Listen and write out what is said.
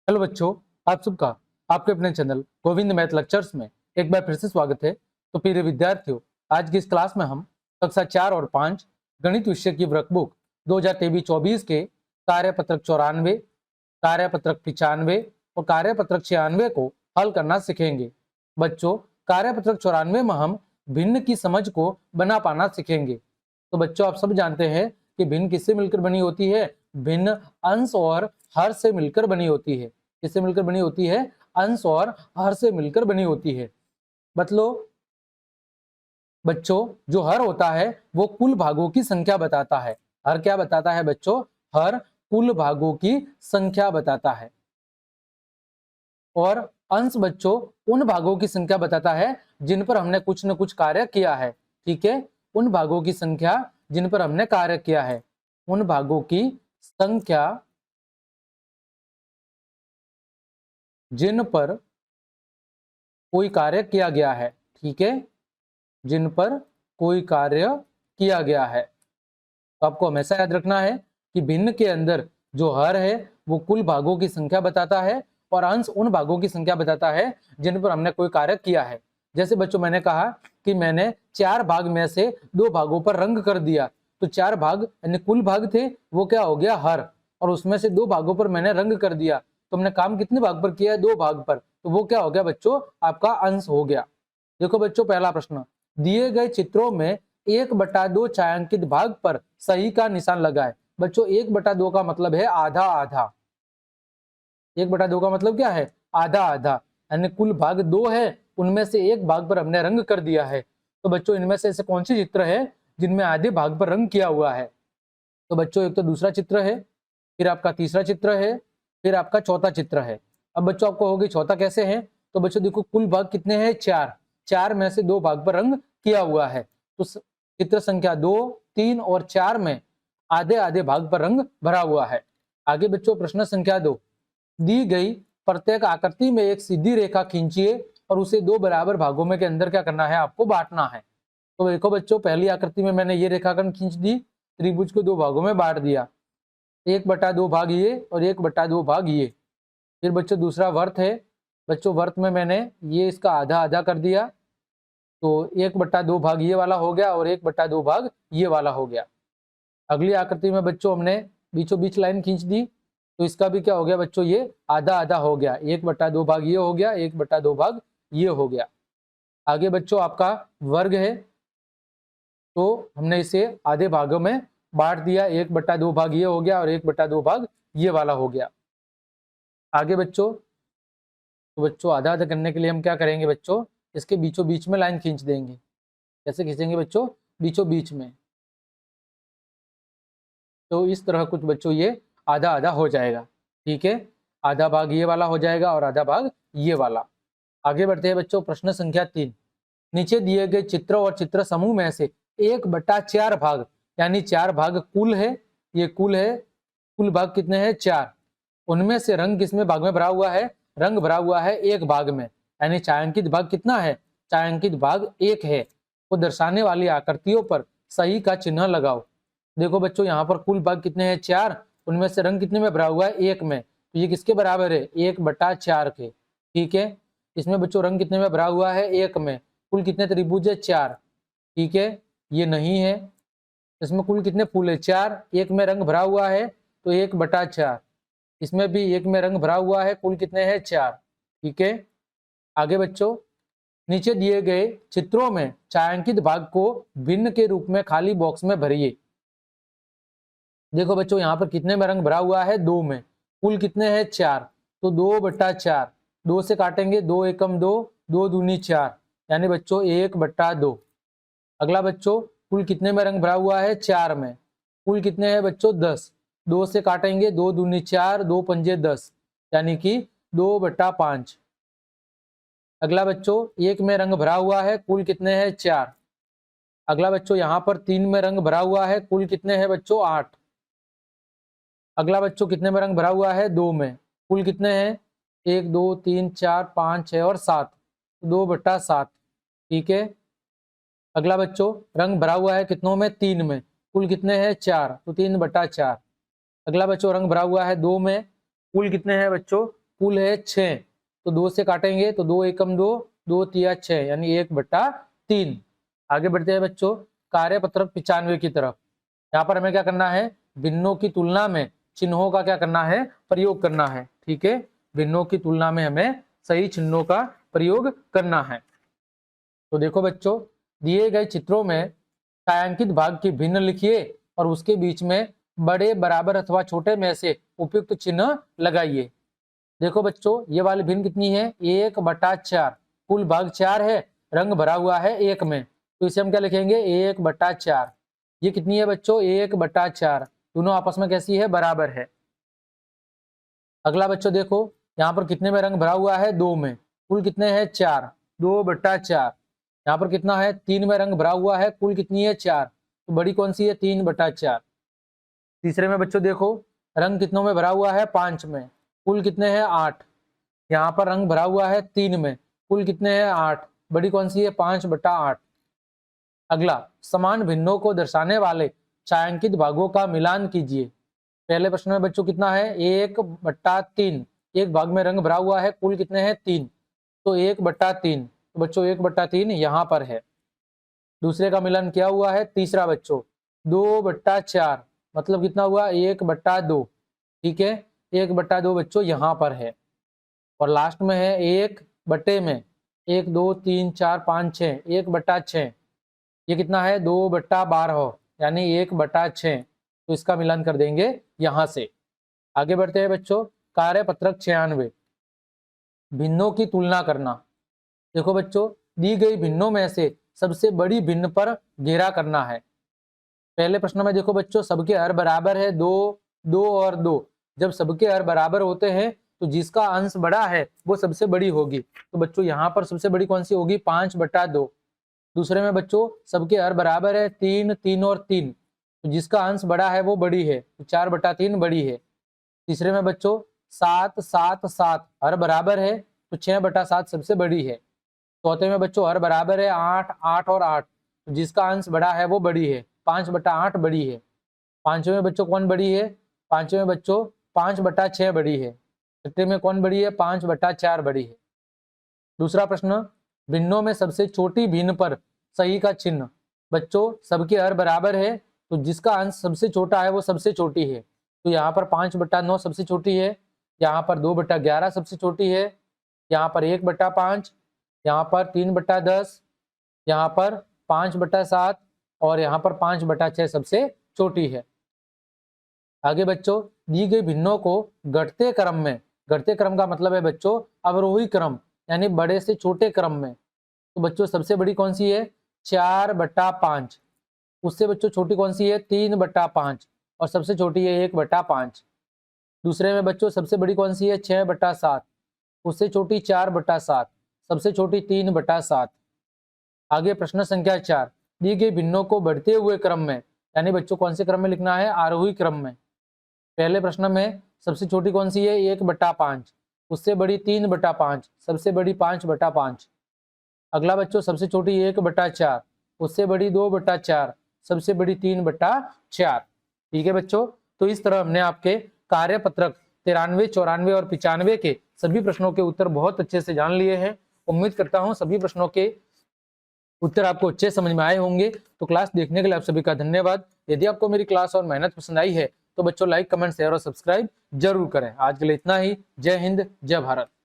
Hello बच्चों, आप सबका आपके अपने चैनल गोविंद मैथ लेक्चर्स में एक बार फिर से स्वागत है। तो प्रिय विद्यार्थियों, आज की इस क्लास में हम कक्षा 4 और 5 गणित विषय की वर्कबुक 2023-24 के कार्यपत्रक 94, कार्यपत्रक 95 और कार्यपत्रक 96 को हल करना सीखेंगे। बच्चों, कार्यपत्रक 94 में हम भिन्न की समझ को बना पाना सीखेंगे। तो बच्चों, आप सब जानते हैं कि भिन्न किससे मिलकर बनी होती है? भिन्न अंश और हर से मिलकर बनी होती है। किससे मिलकर बनी होती है? अंश और हर से मिलकर बनी होती है। मतलब बच्चों, जो हर होता है वो कुल भागों की संख्या बताता है। हर क्या बताता है बच्चों? हर कुल भागों की संख्या बताता है। और अंश बच्चों उन भागों की संख्या बताता है जिन पर हमने कुछ न कुछ कार्य किया है। ठीक है, उन भागों की संख्या जिन पर हमने कार्य किया है, उन भागों की संख्या जिन पर कोई कार्य किया गया है। ठीक है, जिन पर कोई कार्य किया गया है। तो आपको हमेशा याद रखना है कि भिन्न के अंदर जो हर है वो कुल भागों की संख्या बताता है और अंश उन भागों की संख्या बताता है जिन पर हमने कोई कार्य किया है। जैसे बच्चों, मैंने कहा कि मैंने 4 भाग में से 2 भागों पर रंग कर दिया, तो 4 भाग यानी कुल भाग थे, वो क्या हो गया? हर। और उसमें से 2 भागों पर मैंने रंग कर दिया, तो हमने काम कितने भाग पर किया है? 2 भाग पर, तो वो क्या हो गया बच्चों? आपका अंश हो गया। देखो बच्चों, पहला प्रश्न, दिए गए चित्रों में 1/2 छायांकित भाग पर सही का निशान लगाए। बच्चों, 1/2 का मतलब है आधा आधा। 1/2 का मतलब क्या है? आधा आधा, यानी कुल भाग 2 है, उनमें से एक भाग पर हमने रंग कर दिया है। तो बच्चों, इनमें से ऐसे कौन सी चित्र है जिनमें आधे भाग पर रंग किया हुआ है? तो बच्चों, एक तो दूसरा चित्र है, फिर आपका तीसरा चित्र है, फिर आपका चौथा चित्र है। अब बच्चों, आपको होगी चौथा कैसे है? तो बच्चों देखो, कुल भाग कितने हैं? 4। 4 में से 2 भाग पर रंग किया हुआ है, तो चित्र संख्या 2, 3 और 4 में आधे आधे भाग पर रंग भरा हुआ है। आगे बच्चों, प्रश्न संख्या 2, दी गई प्रत्येक आकृति में एक सीधी रेखा खींचिए और उसे 2 बराबर भागों में के अंदर क्या करना है? आपको बांटना है। तो देखो बच्चों, पहली आकृति में मैंने ये रेखाखंड खींच दी, त्रिभुज को 2 भागों में बांट दिया, 1/2 भाग ये और 1/2 भाग ये। फिर बच्चों, दूसरा वर्त है। बच्चों, वर्त में मैंने ये इसका आधा आधा कर दिया, तो 1/2 भाग ये वाला हो गया और 1/2 भाग ये वाला हो गया। अगली आकृति में बच्चों हमने बीचों बीच लाइन खींच दी, तो इसका भी क्या हो गया बच्चों? ये आधा आधा हो गया, 1/2 भाग ये हो गया, 1/2 भाग ये हो गया। आगे बच्चों आपका वर्ग है, तो हमने इसे आधे भागों में बांट दिया, 1/2 भाग ये हो गया और 1/2 भाग ये वाला हो गया। आगे बच्चों, तो बच्चों आधा आधा करने के लिए हम क्या करेंगे बच्चों? इसके बीचों बीच में लाइन खींच देंगे। कैसे खींचेंगे बच्चों? बीचों बीच में। तो इस तरह कुछ बच्चों ये आधा आधा हो जाएगा। ठीक है, आधा भाग ये वाला हो जाएगा और आधा भाग ये वाला। आगे बढ़ते हैं बच्चों, प्रश्न संख्या 3, नीचे दिए गए चित्र और चित्र समूह में से 1/4 भाग, यानी 4 भाग कुल है, ये कुल है, कुल भाग कितने हैं? 4। उनमें से रंग किसमें भाग में भरा हुआ है? रंग भरा हुआ है एक भाग में, यानी छायांकित भाग कितना है? छायांकित भाग 1 है। को दर्शाने वाली आकृतियों पर सही का चिन्ह लगाओ। देखो बच्चों, यहाँ पर कुल भाग कितने हैं? 4। उनमें से रंग कितने में भरा हुआ है? 1 में, तो ये किसके बराबर है? 1/4 के। ठीक है, इसमें बच्चों रंग कितने में भरा हुआ है? 1 में। कुल कितने त्रिभुज है? 4। ठीक है, ये नहीं है। इसमें कुल कितने फूल है? 4। 1 में रंग भरा हुआ है, तो 1/4। इसमें भी 1 में रंग भरा हुआ है, कुल कितने हैं? 4। ठीक है, आगे बच्चों, नीचे दिए गए चित्रों में छायांकित भाग को भिन्न के रूप में खाली बॉक्स में भरिए। देखो बच्चों, यहाँ पर कितने में रंग भरा हुआ है? 2 में। कुल कितने हैं? 4। तो 2/4, 2 से काटेंगे, 2 एकम 2, 2 दूनी 4, यानी बच्चों 1/2। अगला बच्चों, कुल कितने में रंग भरा हुआ है? 4 में। कुल कितने हैं बच्चों? 10। 2 से काटेंगे, 2 दूनी 4, 2 पंजे 10, यानी कि 2/5। अगला बच्चों, 1 में रंग भरा हुआ है, कुल कितने हैं? 4। अगला बच्चों, यहाँ पर 3 में रंग भरा हुआ है, कुल कितने हैं बच्चों? 8। अगला बच्चों, कितने में रंग भरा हुआ है? 2 में। कुल कितने हैं? 1 2 3 4 5 6 और 7, 2/7। ठीक है, अगला बच्चों, रंग भरा हुआ है कितनों में? 3 में। कुल कितने हैं? 4, तो 3/4। अगला बच्चों, रंग भरा हुआ है 2 में। कुल कितने हैं बच्चों? कुल है 6, तो 2 से काटेंगे तो 2 एकम 2, 2 तिया 6 यानी 1/3। आगे बढ़ते हैं बच्चों कार्यपत्रक 95 की तरफ। यहाँ पर हमें क्या करना है, भिन्नों की तुलना में चिन्हों का क्या करना है, प्रयोग करना है। ठीक है, भिन्नों की तुलना में हमें सही चिन्हों का प्रयोग करना है। तो देखो बच्चों, दिए गए चित्रों में छायांकित भाग की भिन्न लिखिए और उसके बीच में बड़े, बराबर अथवा छोटे में से उपयुक्त चिन्ह लगाइए। देखो बच्चों, ये वाली भिन्न कितनी है, 1/4। कुल भाग 4 है, रंग भरा हुआ है 1 में, तो इसे हम क्या लिखेंगे, 1/4। ये कितनी है बच्चों, 1/4। दोनों आपस में कैसी है, बराबर है। अगला बच्चों देखो, यहाँ पर कितने में रंग भरा हुआ है, 2 में। कुल कितने हैं, 4, 2/4। यहाँ पर कितना है, 3 में रंग भरा हुआ है, कुल कितनी है, 4, तो बड़ी कौन सी है, 3/4। तीसरे में बच्चों देखो, रंग कितनों में भरा हुआ है, 5 में, कुल कितने हैं, 8। यहाँ पर रंग भरा हुआ है 3 में, कुल कितने हैं, 8, बड़ी कौन सी है, 5/8। अगला, समान भिन्नों को दर्शाने वाले छायांकित भागों का मिलान कीजिए। पहले प्रश्न में बच्चों कितना है, 1/3। एक भाग में रंग भरा हुआ है, कुल कितने हैं, 3, तो 1/3, तो बच्चों 1/3 यहाँ पर है। दूसरे का मिलन क्या हुआ है, तीसरा बच्चों 2/4, मतलब कितना हुआ, 1/2। ठीक है, 1/2 बच्चों यहाँ पर है। और लास्ट में है 1 बटे में 1 2 3 4 5 6, 1/6, ये कितना है, 2/12 यानी 1/6। तो इसका मिलान कर देंगे यहां से। आगे बढ़ते हैं बच्चों, कार्यपत्रक 96, भिन्नों की तुलना करना। देखो बच्चों, दी गई भिन्नों में से सबसे बड़ी भिन्न पर घेरा करना है। पहले प्रश्न में देखो बच्चों, सबके हर बराबर है, 2, 2 और 2। जब सबके हर बराबर होते हैं तो जिसका अंश बड़ा है वो सबसे बड़ी होगी। तो बच्चों यहाँ पर सबसे बड़ी कौन सी होगी, 5/2। दूसरे में बच्चों, सबके हर बराबर है, 3, 3 और 3, तो जिसका अंश बड़ा है वो बड़ी है, तो 4/3 बड़ी है। तीसरे में बच्चों, 7, 7, 7 हर बराबर है, तो 6/7 सबसे बड़ी है। चौथे में बच्चों, हर बराबर है, 8, 8 और 8, तो जिसका अंश बड़ा है वो बड़ी है, 5/8 बड़ी है। पांचवें में बच्चों कौन बड़ी है, पांचवें में बच्चों 5/6 बड़ी है। छठे में कौन बड़ी है, 5/4 बड़ी है। दूसरा प्रश्न, भिन्नों में सबसे छोटी भिन्न पर सही का चिन्ह। बच्चों, सबके हर बराबर है, तो जिसका अंश सबसे छोटा है वो सबसे छोटी है, तो यहाँ पर 5/9 सबसे छोटी है, यहाँ पर 2/11 सबसे छोटी है, यहाँ पर 1/5, यहाँ पर 3/10, यहाँ पर 5/7 और यहाँ पर 5/6 सबसे छोटी है। आगे बच्चों, दी गई भिन्नों को घटते क्रम में, घटते क्रम का मतलब है बच्चों अवरोही क्रम, यानी बड़े से छोटे क्रम में। तो बच्चों सबसे बड़ी कौन सी है, 4/5। उससे बच्चों छोटी कौन सी है, 3/5 और सबसे छोटी है 1/5। दूसरे में बच्चों सबसे बड़ी कौन सी है, 6/7। उससे छोटी 4/7, सबसे छोटी 3/7। आगे प्रश्न संख्या 4, दी गई भिन्नों को बढ़ते हुए क्रम में, यानी बच्चों कौन से क्रम में लिखना है, आरोही क्रम में। पहले प्रश्न में सबसे छोटी कौन सी है, 1/5, उससे बड़ी 3/5, सबसे बड़ी 5/5। अगला बच्चों सबसे छोटी 1/4, उससे बड़ी 2/4, सबसे बड़ी 3/4। ठीक है बच्चों, तो इस तरह हमने आपके कार्यपत्रक 93, 94 और 95 के सभी प्रश्नों के उत्तर बहुत अच्छे से जान लिए हैं। उम्मीद करता हूं सभी प्रश्नों के उत्तर आपको अच्छे समझ में आए होंगे। तो क्लास देखने के लिए आप सभी का धन्यवाद। यदि आपको मेरी क्लास और मेहनत पसंद आई है तो बच्चों लाइक, कमेंट, शेयर और सब्सक्राइब जरूर करें। आज के लिए इतना ही। जय हिंद, जय भारत।